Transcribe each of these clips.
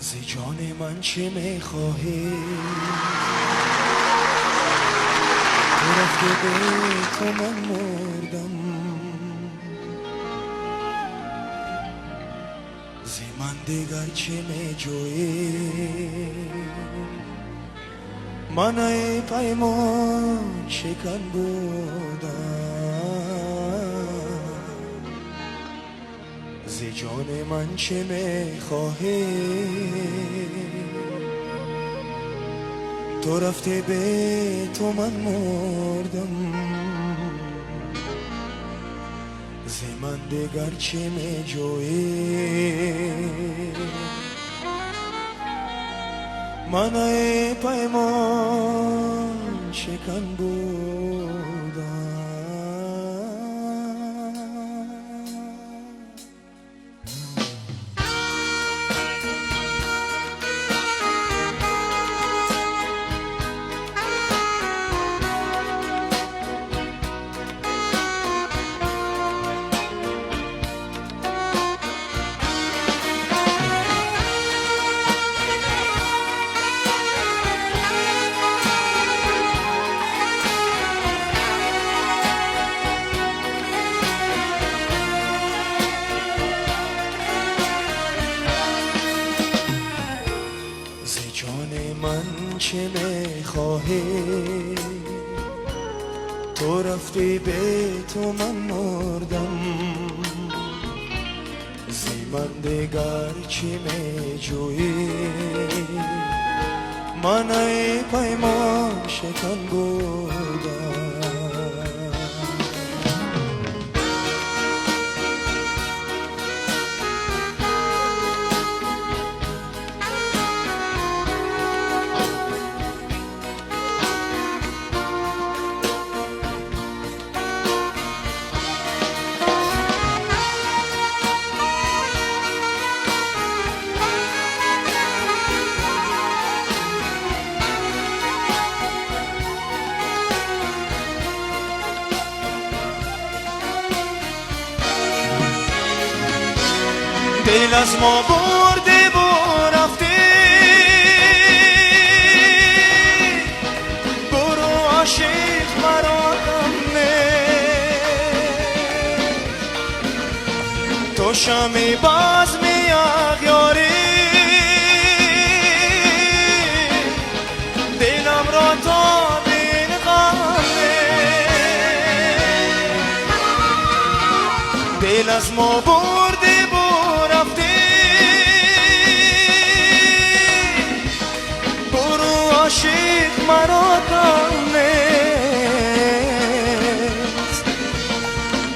ز جان من چه میخواهی؟ تو رفته به تو من مردم، ز من دیگر چه میجویی؟ من ای پیمان شکن بودم، ز جان من چه میخواهی؟ تو رفته به تو من مردم، ز من دیگر چه میجویی؟ من ای پیمان شکن بودم. من چه میخواهی؟ تو رفتی به تو من مردم، ز من دیگر چه میجویی؟ من ای پیمان شکن بودم. دل از ما برده و رفته، برو عاشق مرا غم نه، تو شمع بزم اغیاری دلم را تا دل غم نه. دل از ما برده عاشق مرا غم نیست،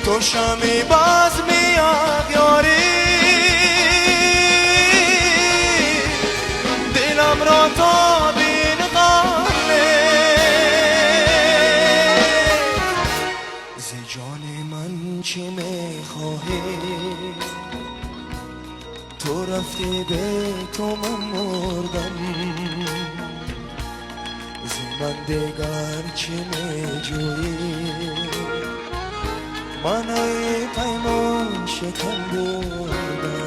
تو شمع بزم اغیاری دلم را تا دل غم نیست. ز جان من چه میخواهی؟ تو رفتی به تو من مردم، من دیگر چه میجویی؟ من ای پیمان شکن بودم.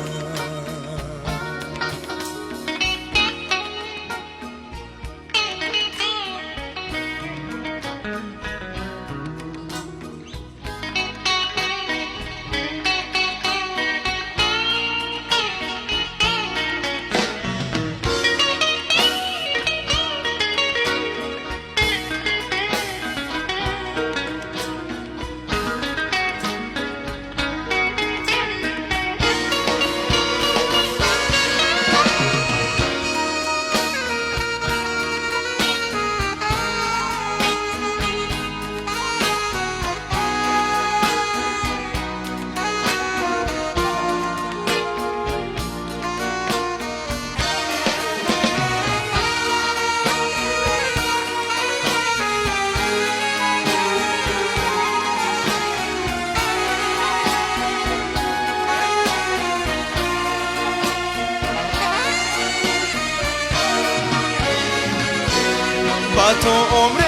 با تو عمر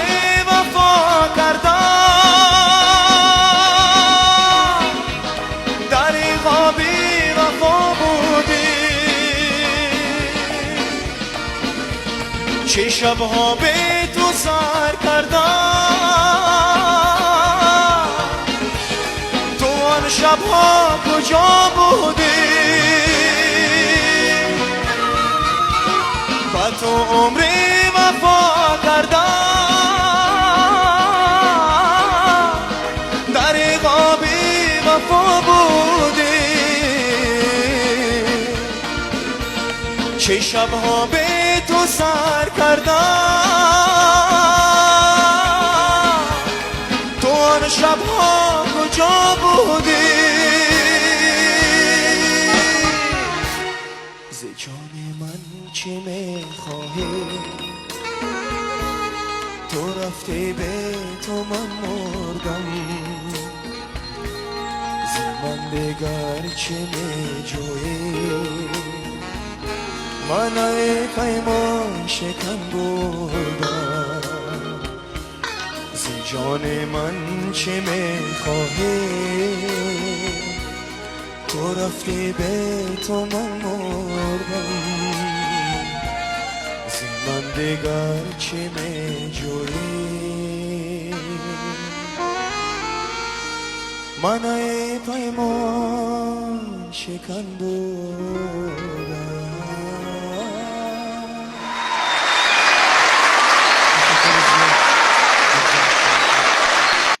وفا کردم، در خوابی وفا بودی، چه شبها به تو سر کردم، تو آن شبها کجا بودی؟ با تو عمری وفا کردم، در قابی وفا بودی. چه شبها به تو سر کردم، تو آن شبها کجا بودی؟ ز جان من چه میخواهی؟ تو رفتی به تو من مردم، ز من دگر چه میجویی؟ من ای پیمان شکن بودم، ز جان من چه میخواهی؟ تو رفتی به تو من مردم، ز من دیگر چه میجویی؟ من ای پیمان شکن بودم.